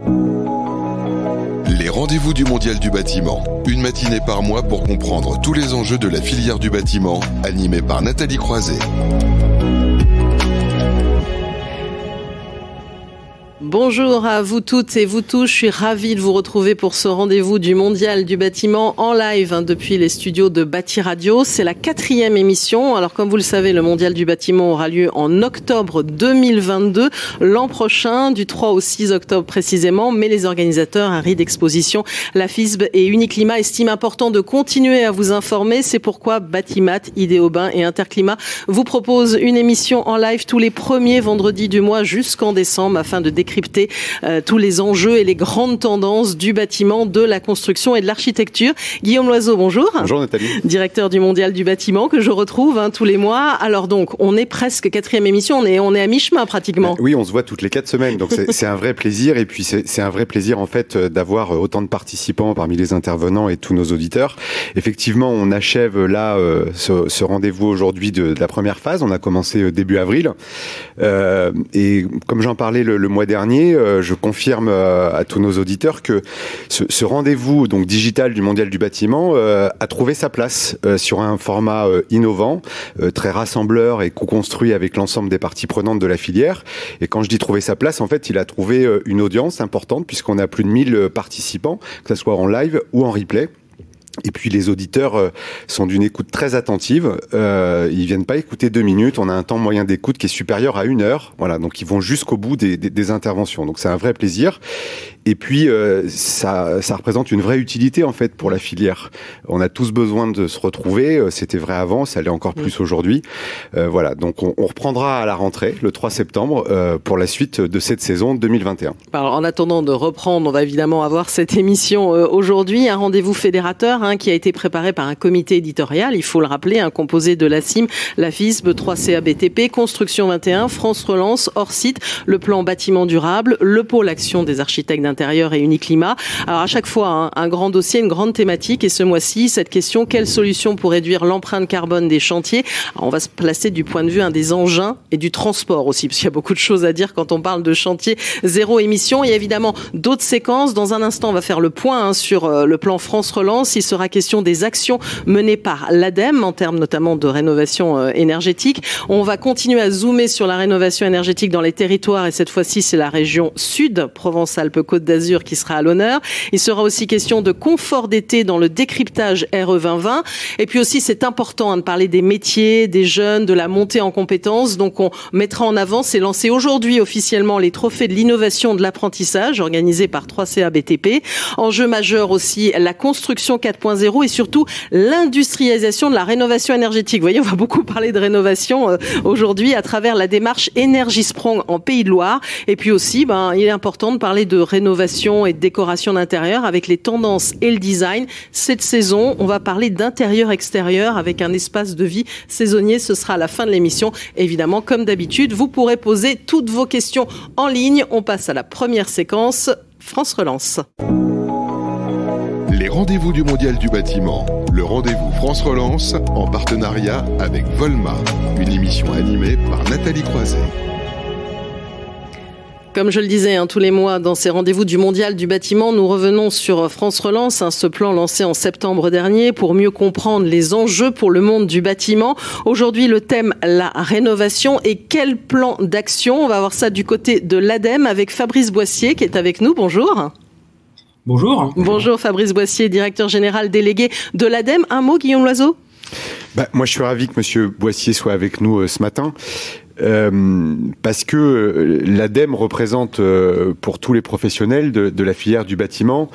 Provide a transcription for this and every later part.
Les rendez-vous du Mondial du bâtiment. Une matinée par mois pour comprendre tous les enjeux de la filière du bâtiment, animée par Nathalie Croiset. Bonjour à vous toutes et vous tous, je suis ravie de vous retrouver pour ce rendez-vous du Mondial du bâtiment en live depuis les studios de Bâti Radio. C'est la 4e émission. Alors comme vous le savez, le Mondial du bâtiment aura lieu en octobre 2022, l'an prochain, du 3 au 6 octobre précisément. Mais les organisateurs, un RID Exposition, la FISB et Uniclimat estiment important de continuer à vous informer. C'est pourquoi Batimat, Idéobain et Interclimat vous proposent une émission en live tous les premiers vendredis du mois jusqu'en décembre afin de décrypter tous les enjeux et les grandes tendances du bâtiment, de la construction et de l'architecture. Guillaume Loiseau, bonjour. Bonjour Nathalie. Directeur du Mondial du bâtiment que je retrouve tous les mois. Alors donc, on est presque 4e émission, on est à mi-chemin pratiquement. Oui, on se voit toutes les 4 semaines, donc c'est un vrai plaisir. Et puis c'est un vrai plaisir en fait d'avoir autant de participants parmi les intervenants et tous nos auditeurs. Effectivement, on achève là ce rendez-vous aujourd'hui de la première phase. On a commencé début avril. Et comme j'en parlais le mois dernier, je confirme à tous nos auditeurs que ce rendez-vous donc digital du Mondial du bâtiment a trouvé sa place sur un format innovant, très rassembleur et co-construit avec l'ensemble des parties prenantes de la filière. Et quand je dis trouver sa place, en fait, il a trouvé une audience importante puisqu'on a plus de 1000 participants, que ce soit en live ou en replay. Et puis les auditeurs sont d'une écoute très attentive. Ils viennent pas écouter 2 minutes. On a un temps moyen d'écoute qui est supérieur à 1 heure. Voilà, donc ils vont jusqu'au bout des interventions. Donc c'est un vrai plaisir. Et puis ça représente une vraie utilité en fait pour la filière. On a tous besoin de se retrouver. C'était vrai avant, ça l'est encore plus aujourd'hui. Voilà, donc on reprendra à la rentrée le 3 septembre pour la suite de cette saison 2021. Alors en attendant de reprendre, on va évidemment avoir cette émission aujourd'hui, un rendez-vous fédérateur qui a été préparé par un comité éditorial, il faut le rappeler, composé de la CIM, la FISB, 3CA BTP, Construction 21, France Relance, Hors-Site, le plan bâtiment durable, le pôle action des architectes d'intérieur et Uniclimat. Alors à chaque fois, un grand dossier, une grande thématique, et ce mois-ci, cette question, quelle solution pour réduire l'empreinte carbone des chantiers? Alors, on va se placer du point de vue des engins et du transport aussi, parce qu'il y a beaucoup de choses à dire quand on parle de chantier zéro émission. Il y a évidemment d'autres séquences. Dans un instant, on va faire le point sur le plan France Relance. Il sera question des actions menées par l'ADEME en termes notamment de rénovation énergétique. On va continuer à zoomer sur la rénovation énergétique dans les territoires et cette fois-ci c'est la région Sud, Provence-Alpes-Côte d'Azur qui sera à l'honneur. Il sera aussi question de confort d'été dans le décryptage RE 2020 et puis aussi c'est important de parler des métiers, des jeunes, de la montée en compétences. Donc on mettra en avant, c'est lancé aujourd'hui officiellement les trophées de l'innovation de l'apprentissage organisés par 3CA BTP. Enjeu majeur aussi la construction 4.0 et surtout l'industrialisation de la rénovation énergétique. Vous voyez, on va beaucoup parler de rénovation aujourd'hui à travers la démarche Energisprong en Pays de Loire. Et puis aussi, il est important de parler de rénovation et de décoration d'intérieur avec les tendances et le design. Cette saison, on va parler d'intérieur-extérieur avec un espace de vie saisonnier. Ce sera à la fin de l'émission. Évidemment, comme d'habitude, vous pourrez poser toutes vos questions en ligne. On passe à la première séquence, France Relance. Les rendez-vous du Mondial du bâtiment. Le rendez-vous France Relance en partenariat avec Volma. Une émission animée par Nathalie Croiset. Comme je le disais, tous les mois dans ces rendez-vous du Mondial du bâtiment, nous revenons sur France Relance, ce plan lancé en septembre dernier pour mieux comprendre les enjeux pour le monde du bâtiment. Aujourd'hui, le thème, la rénovation et quel plan d'action. On va voir ça du côté de l'ADEME avec Fabrice Boissier qui est avec nous. Bonjour. Bonjour. Bonjour Fabrice Boissier, directeur général délégué de l'ADEME. Un mot, Guillaume Loiseau ? Moi, je suis ravi que Monsieur Boissier soit avec nous ce matin. Parce que l'ADEME représente pour tous les professionnels de la filière du bâtiment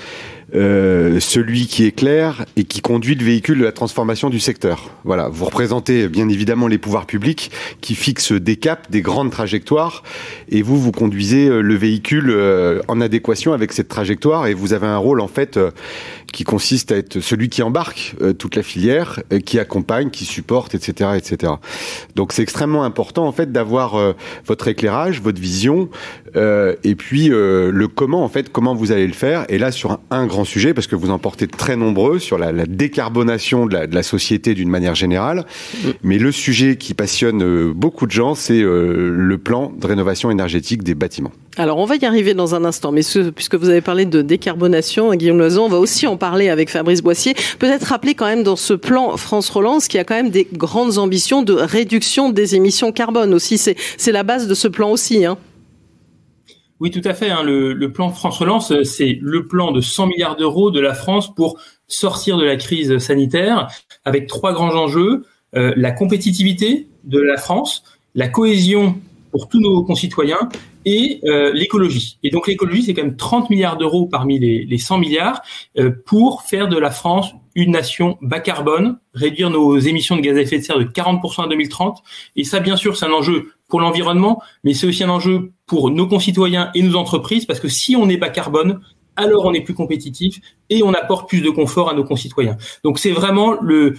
celui qui éclaire et qui conduit le véhicule de la transformation du secteur. Voilà, vous représentez bien évidemment les pouvoirs publics qui fixent des caps, des grandes trajectoires, et vous conduisez le véhicule en adéquation avec cette trajectoire, et vous avez un rôle en fait qui consiste à être celui qui embarque toute la filière, qui accompagne, qui supporte, etc., etc. Donc c'est extrêmement important en fait d'avoir votre éclairage, votre vision, et puis le comment, en fait, comment vous allez le faire. Et là, sur un grand sujet, parce que vous en portez très nombreux, sur la décarbonation de la société d'une manière générale. Mais le sujet qui passionne beaucoup de gens, c'est le plan de rénovation énergétique des bâtiments. Alors, on va y arriver dans un instant, mais puisque vous avez parlé de décarbonation, Guillaume Loison, on va aussi en parler avec Fabrice Boissier. Peut-être rappeler quand même dans ce plan France Relance qu'il y a quand même des grandes ambitions de réduction des émissions carbone aussi. C'est la base de ce plan aussi, hein. Oui, tout à fait. Le plan France Relance, c'est le plan de 100 milliards d'euros de la France pour sortir de la crise sanitaire avec 3 grands enjeux. La compétitivité de la France, la cohésion pour tous nos concitoyens et l'écologie. Et donc l'écologie, c'est quand même 30 milliards d'euros parmi les 100 milliards pour faire de la France une nation bas carbone, réduire nos émissions de gaz à effet de serre de 40% en 2030. Et ça, bien sûr, c'est un enjeu pour l'environnement, mais c'est aussi un enjeu pour nos concitoyens et nos entreprises, parce que si on est bas carbone, alors on est plus compétitif et on apporte plus de confort à nos concitoyens. Donc c'est vraiment le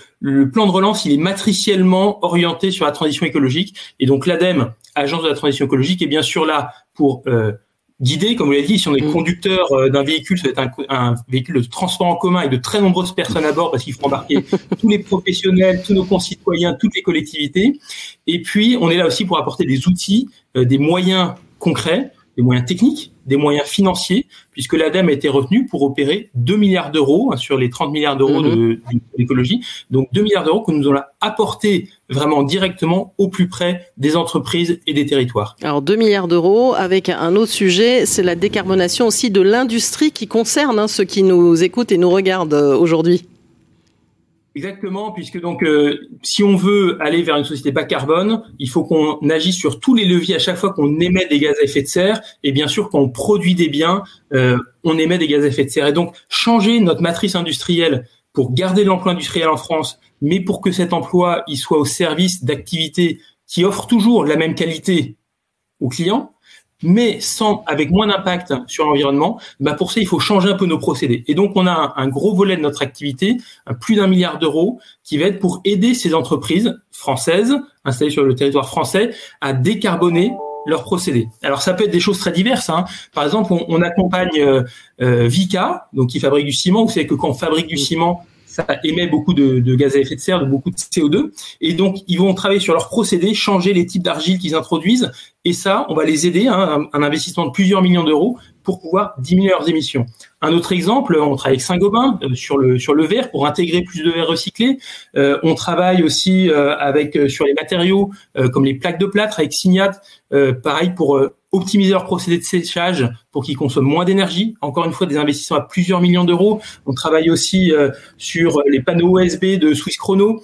plan de relance, il est matriciellement orienté sur la transition écologique. Et donc l'ADEME, Agence de la transition écologique, est bien sûr là pour guider, comme vous l'avez dit. Si on est conducteur d'un véhicule, ça va être un véhicule de transport en commun avec de très nombreuses personnes à bord, parce qu'il faut embarquer tous les professionnels, tous nos concitoyens, toutes les collectivités. Et puis on est là aussi pour apporter des outils, des moyens concrets, des moyens techniques, des moyens financiers, puisque l'ADEME a été retenue pour opérer 2 milliards d'euros sur les 30 milliards d'euros de l'écologie. Donc 2 milliards d'euros que nous allons apporter vraiment directement au plus près des entreprises et des territoires. Alors 2 milliards d'euros avec un autre sujet, c'est la décarbonation aussi de l'industrie qui concerne ceux qui nous écoutent et nous regardent aujourd'hui. Exactement, puisque donc si on veut aller vers une société bas carbone, il faut qu'on agisse sur tous les leviers à chaque fois qu'on émet des gaz à effet de serre, et bien sûr quand on produit des biens, on émet des gaz à effet de serre. Et donc changer notre matrice industrielle pour garder l'emploi industriel en France, mais pour que cet emploi il soit au service d'activités qui offrent toujours la même qualité aux clients, mais avec moins d'impact sur l'environnement, pour ça, il faut changer un peu nos procédés. Et donc, on a un gros volet de notre activité, plus d'1 milliard d'euros, qui va être pour aider ces entreprises françaises, installées sur le territoire français, à décarboner leurs procédés. Alors, ça peut être des choses très diverses, hein. Par exemple, on accompagne Vicat, donc qui fabrique du ciment. Vous savez que quand on fabrique du ciment, ça émet beaucoup de gaz à effet de serre, de beaucoup de CO2. Et donc, ils vont travailler sur leurs procédés, changer les types d'argile qu'ils introduisent. Et ça, on va les aider, un investissement de plusieurs millions d'euros pour pouvoir diminuer leurs émissions. Un autre exemple, on travaille avec Saint-Gobain sur le verre pour intégrer plus de verre recyclé. On travaille aussi sur les matériaux comme les plaques de plâtre avec Signat, pareil pour optimiser leur procédé de séchage pour qu'ils consomment moins d'énergie. Encore une fois, des investissements à plusieurs millions d'euros. On travaille aussi sur les panneaux USB de Swiss Chrono.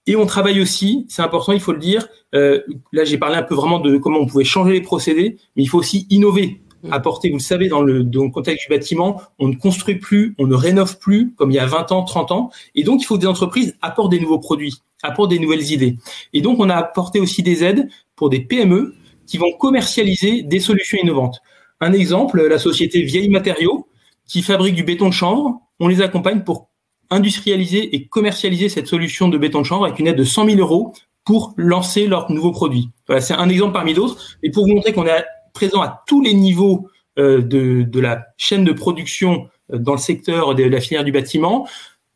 Et on travaille aussi, c'est important, il faut le dire, là j'ai parlé un peu vraiment de comment on pouvait changer les procédés, mais il faut aussi innover, apporter, vous le savez, dans le contexte du bâtiment, on ne construit plus, on ne rénove plus comme il y a 20 ans, 30 ans, et donc il faut que des entreprises apportent des nouveaux produits, apportent des nouvelles idées. Et donc on a apporté aussi des aides pour des PME qui vont commercialiser des solutions innovantes. Un exemple, la société Vieille Matériaux, qui fabrique du béton de chanvre, on les accompagne pour industrialiser et commercialiser cette solution de béton de chanvre avec une aide de 100 000 euros pour lancer leurs nouveaux produits. Voilà, c'est un exemple parmi d'autres. Et pour vous montrer qu'on est présent à tous les niveaux de la chaîne de production dans le secteur de la filière du bâtiment,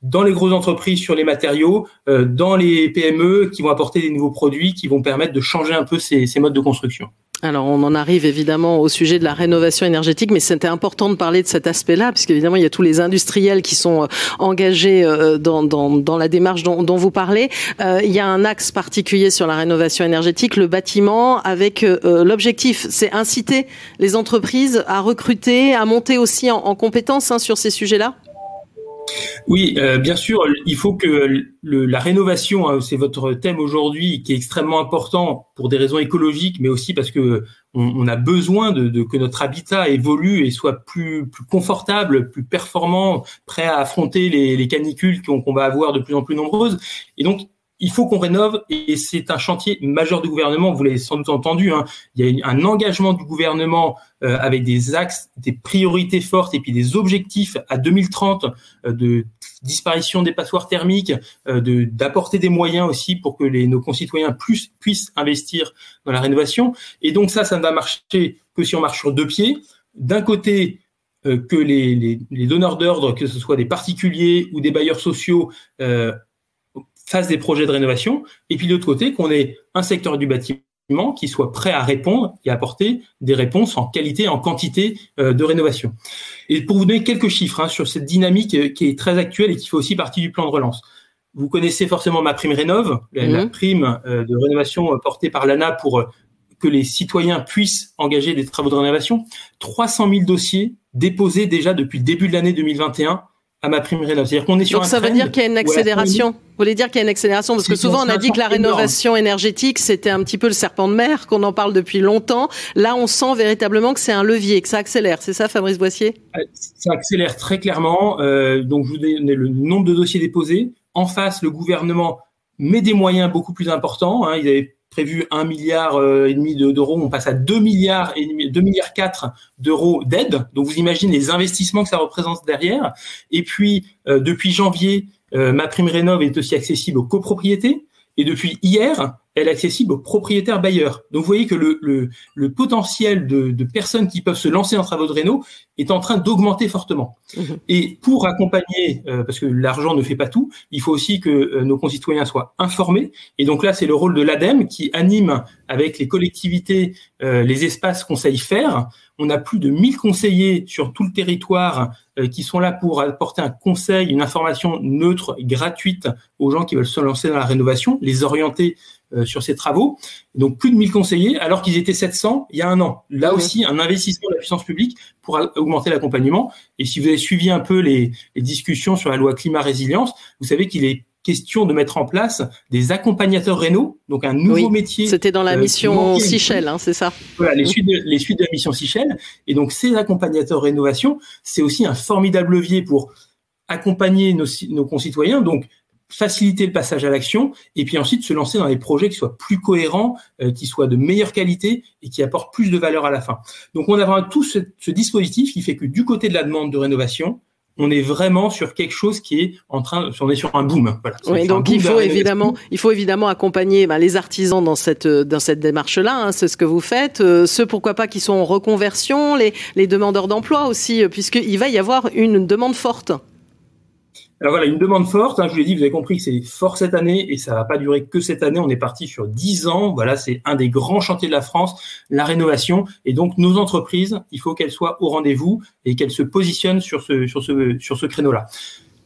dans les grosses entreprises sur les matériaux, dans les PME qui vont apporter des nouveaux produits qui vont permettre de changer un peu ces modes de construction. Alors, on en arrive évidemment au sujet de la rénovation énergétique, mais c'était important de parler de cet aspect-là, puisqu'évidemment, il y a tous les industriels qui sont engagés dans la démarche dont vous parlez. Il y a un axe particulier sur la rénovation énergétique, le bâtiment, avec l'objectif, c'est inciter les entreprises à recruter, à monter aussi en compétences sur ces sujets-là. Oui, bien sûr, il faut que la rénovation, c'est votre thème aujourd'hui, qui est extrêmement important pour des raisons écologiques, mais aussi parce que on a besoin que notre habitat évolue et soit plus confortable, plus performant, prêt à affronter les canicules qu'on va avoir de plus en plus nombreuses. Et donc, il faut qu'on rénove et c'est un chantier majeur du gouvernement. Vous l'avez sans doute entendu. Il y a un engagement du gouvernement avec des axes, des priorités fortes et puis des objectifs à 2030 de disparition des passoires thermiques, d'apporter des moyens aussi pour que nos concitoyens puissent investir dans la rénovation. Et donc ça ne va marcher que si on marche sur deux pieds. D'un côté, que les donneurs d'ordre, que ce soit des particuliers ou des bailleurs sociaux, fassent des projets de rénovation, et puis de l'autre côté, qu'on ait un secteur du bâtiment qui soit prêt à répondre et à apporter des réponses en qualité et en quantité de rénovation. Et pour vous donner quelques chiffres sur cette dynamique qui est très actuelle et qui fait aussi partie du plan de relance. Vous connaissez forcément MaPrimeRénov', la prime de rénovation portée par l'ANA pour que les citoyens puissent engager des travaux de rénovation. 300 000 dossiers déposés déjà depuis le début de l'année 2021 à MaPrimeRénov'. C'est-à-dire qu'on est sur donc ça veut dire qu'il y a une accélération. Vous voulez dire qu'il y a une accélération parce que souvent on a dit que la rénovation énergétique c'était un petit peu le serpent de mer, qu'on en parle depuis longtemps. Là on sent véritablement que c'est un levier, que ça accélère. C'est ça, Fabrice Boissier? Ça accélère très clairement. Donc je vous donne le nombre de dossiers déposés. En face, le gouvernement met des moyens beaucoup plus importants. Ils avaient prévu 1,5 milliard d'euros, on passe à 2,4 milliards d'euros d'aide. Donc vous imaginez les investissements que ça représente derrière. Et puis depuis janvier, MaPrimeRénov' est aussi accessible aux copropriétés. Et depuis hier, elle est accessible aux propriétaires bailleurs. Donc vous voyez que le potentiel de personnes qui peuvent se lancer en travaux de réno est en train d'augmenter fortement. Et pour accompagner, parce que l'argent ne fait pas tout, il faut aussi que nos concitoyens soient informés. Et donc là, c'est le rôle de l'ADEME qui anime avec les collectivités les espaces conseils faire. On a plus de 1000 conseillers sur tout le territoire qui sont là pour apporter un conseil, une information neutre et gratuite aux gens qui veulent se lancer dans la rénovation, les orienter sur ces travaux. Donc plus de 1000 conseillers, alors qu'ils étaient 700 il y a un an. Là aussi, un investissement de la puissance publique pour augmenter l'accompagnement. Et si vous avez suivi un peu les discussions sur la loi climat-résilience, vous savez qu'il est question de mettre en place des accompagnateurs réno, donc un nouveau métier. C'était dans la mission Sichel, c'est ça. Voilà, les suites de la mission Sichel. Et donc ces accompagnateurs rénovation, c'est aussi un formidable levier pour accompagner nos concitoyens, donc faciliter le passage à l'action, et puis ensuite se lancer dans des projets qui soient plus cohérents, qui soient de meilleure qualité et qui apportent plus de valeur à la fin. Donc on a vraiment tout ce dispositif qui fait que du côté de la demande de rénovation, on est vraiment sur quelque chose qui est on est sur un boom. Voilà. Oui, donc il faut évidemment accompagner les artisans dans cette démarche-là. C'est ce que vous faites. Ceux, pourquoi pas, qui sont en reconversion, les demandeurs d'emploi aussi, puisqu'il va y avoir une demande forte. Alors voilà, une demande forte. Je vous l'ai dit, vous avez compris que c'est fort cette année et ça va pas durer que cette année. On est parti sur 10 ans. Voilà, c'est un des grands chantiers de la France, la rénovation. Et donc, nos entreprises, il faut qu'elles soient au rendez-vous et qu'elles se positionnent sur ce créneau-là.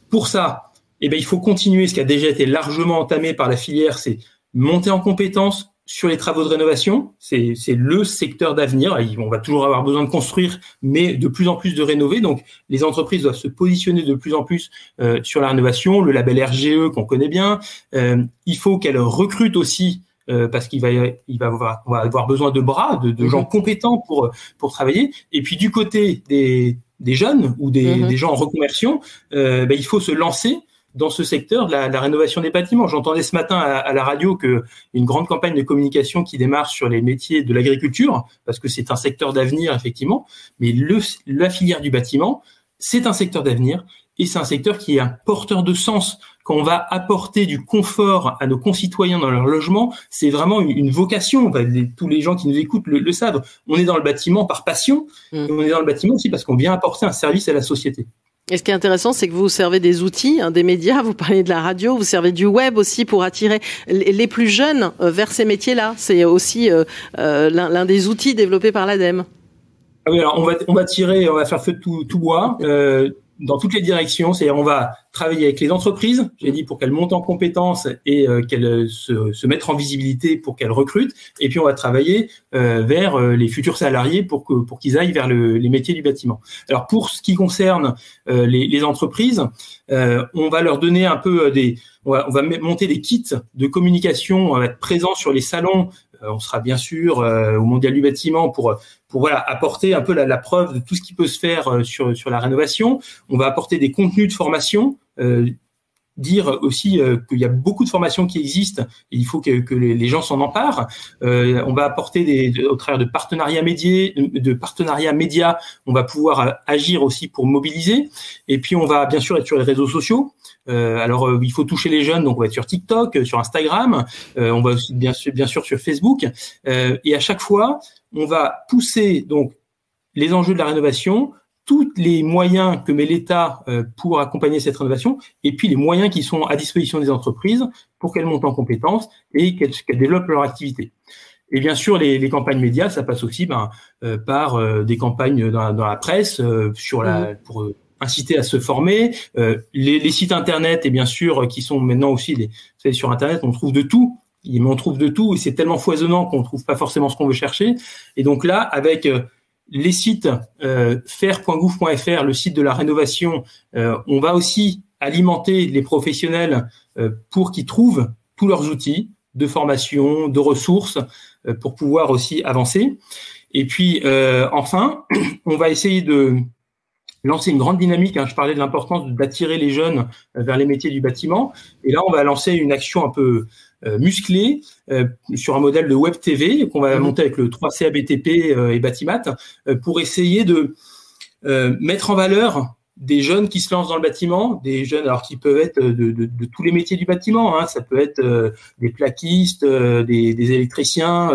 Pour ça, il faut continuer ce qui a déjà été largement entamé par la filière, c'est monter en compétences sur les travaux de rénovation. C'est le secteur d'avenir. On va toujours avoir besoin de construire, mais de plus en plus de rénover. Donc, les entreprises doivent se positionner de plus en plus sur la rénovation. Le label RGE qu'on connaît bien. Il faut qu'elles recrutent aussi parce qu'on va avoir besoin de bras, de gens compétents pour travailler. Et puis du côté des jeunes ou des gens en reconversion, il faut se lancer dans ce secteur de la rénovation des bâtiments. J'entendais ce matin à la radio une grande campagne de communication qui démarre sur les métiers de l'agriculture, parce que c'est un secteur d'avenir, effectivement, mais la filière du bâtiment, c'est un secteur d'avenir et c'est un secteur qui est un porteur de sens. Quand on va apporter du confort à nos concitoyens dans leur logement, c'est vraiment une vocation. Tous les gens qui nous écoutent le savent. On est dans le bâtiment par passion, et on est dans le bâtiment aussi parce qu'on vient apporter un service à la société. Et ce qui est intéressant, c'est que vous servez des outils, des médias, vous parlez de la radio, vous servez du web aussi pour attirer les plus jeunes vers ces métiers-là. C'est aussi l'un des outils développés par l'ADEME. Ah oui, alors on va faire feu de tout bois dans toutes les directions. C'est-à-dire on va travailler avec les entreprises, j'ai dit, pour qu'elles montent en compétences et qu'elles se mettent en visibilité pour qu'elles recrutent. Et puis on va travailler vers les futurs salariés pour qu'ils aillent vers les métiers du bâtiment. Alors pour ce qui concerne les entreprises, on va leur donner un peu on va monter des kits de communication, on va être présent sur les salons. On sera bien sûr au Mondial du bâtiment pour apporter un peu la preuve de tout ce qui peut se faire sur la rénovation. On va apporter des contenus de formation dire aussi qu'il y a beaucoup de formations qui existent et il faut que les gens s'en emparent. On va apporter au travers de partenariats médias, on va pouvoir agir aussi pour mobiliser. Et puis on va bien sûr être sur les réseaux sociaux. Alors il faut toucher les jeunes, donc on va être sur TikTok, sur Instagram, on va aussi bien sûr sur Facebook. Et à chaque fois, on va pousser donc les enjeux de la rénovation, tous les moyens que met l'État pour accompagner cette rénovation, et puis les moyens qui sont à disposition des entreprises pour qu'elles montent en compétences et qu'elles développent leur activité. Et bien sûr, les campagnes médias, ça passe aussi par des campagnes dans la presse pour inciter à se former, les sites internet et bien sûr qui sont maintenant aussi vous savez, sur internet on trouve de tout. Mais on trouve de tout et c'est tellement foisonnant qu'on ne trouve pas forcément ce qu'on veut chercher. Et donc là, avec les sites faire.gouv.fr, le site de la rénovation, on va aussi alimenter les professionnels pour qu'ils trouvent tous leurs outils de formation, de ressources, pour pouvoir aussi avancer. Et puis enfin, on va essayer de lancer une grande dynamique. Je parlais de l'importance d'attirer les jeunes vers les métiers du bâtiment. Et là, on va lancer une action un peu musclée sur un modèle de web TV qu'on va monter avec le 3CA BTP et Batimat pour essayer de mettre en valeur des jeunes qui se lancent dans le bâtiment, des jeunes alors qui peuvent être de tous les métiers du bâtiment. Ça peut être des plaquistes, des électriciens,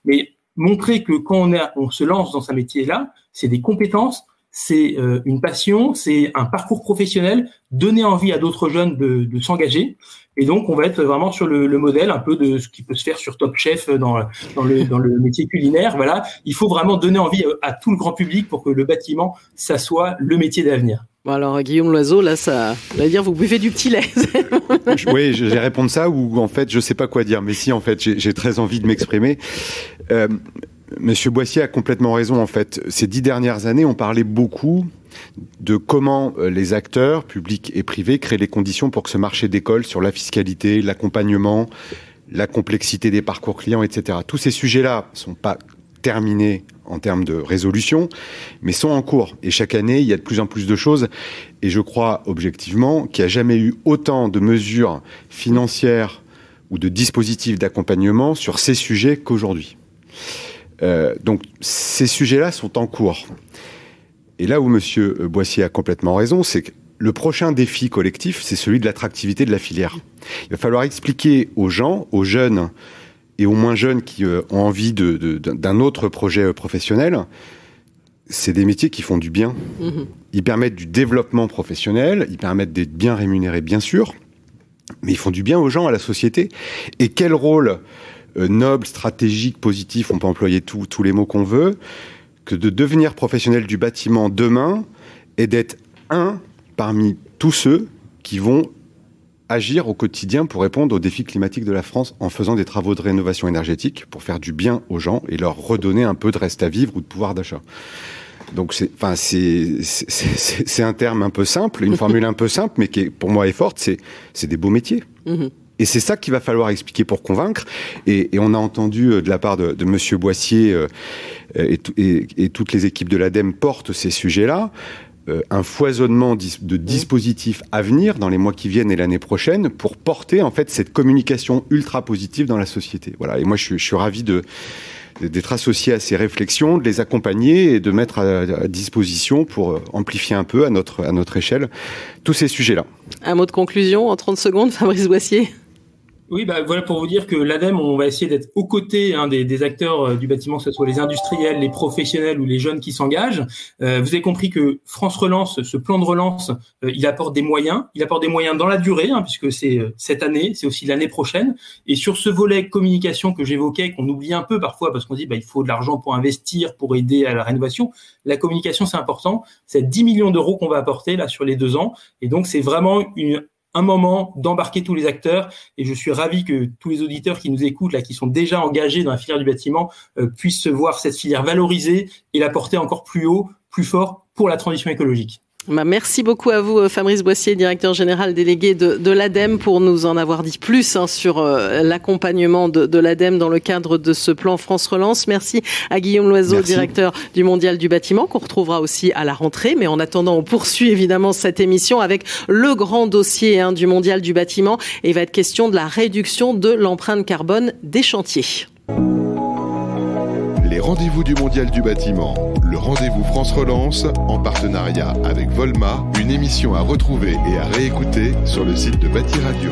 mais montrer que quand on se lance dans ce métier-là, c'est des compétences. C'est une passion, c'est un parcours professionnel, donner envie à d'autres jeunes de s'engager. Et donc, on va être vraiment sur le modèle un peu de ce qui peut se faire sur Top Chef dans le métier culinaire. Voilà, il faut vraiment donner envie à tout le grand public pour que le bâtiment, ça soit le métier d'avenir. Bon alors, Guillaume Loiseau, là, ça va dire vous buvez du petit lait. Oui, je vais répondre ça ou en fait, je sais pas quoi dire. Mais si, en fait, j'ai très envie de m'exprimer. Monsieur Boissier a complètement raison, en fait. Ces 10 dernières années, on parlait beaucoup de comment les acteurs, publics et privés, créent les conditions pour que ce marché décolle sur la fiscalité, l'accompagnement, la complexité des parcours clients, etc. Tous ces sujets-là sont pas terminés en termes de résolution, mais sont en cours. Et chaque année, il y a de plus en plus de choses. Et je crois objectivement qu'il n'y a jamais eu autant de mesures financières ou de dispositifs d'accompagnement sur ces sujets qu'aujourd'hui. Donc ces sujets-là sont en cours. Et là où Monsieur Boissier a complètement raison, c'est que le prochain défi collectif, c'est celui de l'attractivité de la filière. Il va falloir expliquer aux gens, aux jeunes et aux moins jeunes qui ont envie d'un autre projet professionnel, c'est des métiers qui font du bien. Ils permettent du développement professionnel, ils permettent d'être bien rémunérés, bien sûr, mais ils font du bien aux gens, à la société. Et quel rôle noble, stratégique, positif, on peut employer tous les mots qu'on veut, que de devenir professionnel du bâtiment demain et d'être un parmi tous ceux qui vont agir au quotidien pour répondre aux défis climatiques de la France en faisant des travaux de rénovation énergétique pour faire du bien aux gens et leur redonner un peu de reste à vivre ou de pouvoir d'achat. Donc c'est un terme un peu simple, une formule un peu simple, mais qui pour moi est forte, c'est des beaux métiers. Et c'est ça qu'il va falloir expliquer pour convaincre. Et on a entendu de la part de Monsieur Boissier et toutes les équipes de l'ADEME portent ces sujets-là. Un foisonnement de dispositifs à venir dans les mois qui viennent et l'année prochaine pour porter en fait cette communication ultra positive dans la société. Voilà. Et moi, je suis ravi d'être associé à ces réflexions, de les accompagner et de mettre à disposition pour amplifier un peu à notre échelle tous ces sujets-là. Un mot de conclusion en 30 secondes, Fabrice Boissier. Oui, voilà pour vous dire que l'ADEME, on va essayer d'être aux côtés des acteurs du bâtiment, que ce soit les industriels, les professionnels ou les jeunes qui s'engagent. Vous avez compris que France Relance, ce plan de relance, il apporte des moyens. Il apporte des moyens dans la durée, puisque c'est cette année, c'est aussi l'année prochaine. Et sur ce volet communication que j'évoquais, qu'on oublie un peu parfois parce qu'on dit il faut de l'argent pour investir, pour aider à la rénovation. La communication, c'est important. C'est 10 millions d'euros qu'on va apporter là sur les 2 ans. Et donc, c'est vraiment un moment d'embarquer tous les acteurs et je suis ravi que tous les auditeurs qui nous écoutent, là, qui sont déjà engagés dans la filière du bâtiment, puissent voir cette filière valorisée et la porter encore plus haut, plus fort pour la transition écologique. Merci beaucoup à vous, Fabrice Boissier, directeur général délégué de l'ADEME, pour nous en avoir dit plus sur l'accompagnement de l'ADEME dans le cadre de ce plan France Relance. Merci à Guillaume Loiseau, directeur du Mondial du bâtiment, qu'on retrouvera aussi à la rentrée. Mais en attendant, on poursuit évidemment cette émission avec le grand dossier du Mondial du bâtiment. Et il va être question de la réduction de l'empreinte carbone des chantiers. Les rendez-vous du Mondial du bâtiment, le rendez-vous France Relance, en partenariat avec Volma, une émission à retrouver et à réécouter sur le site de Bâti Radio.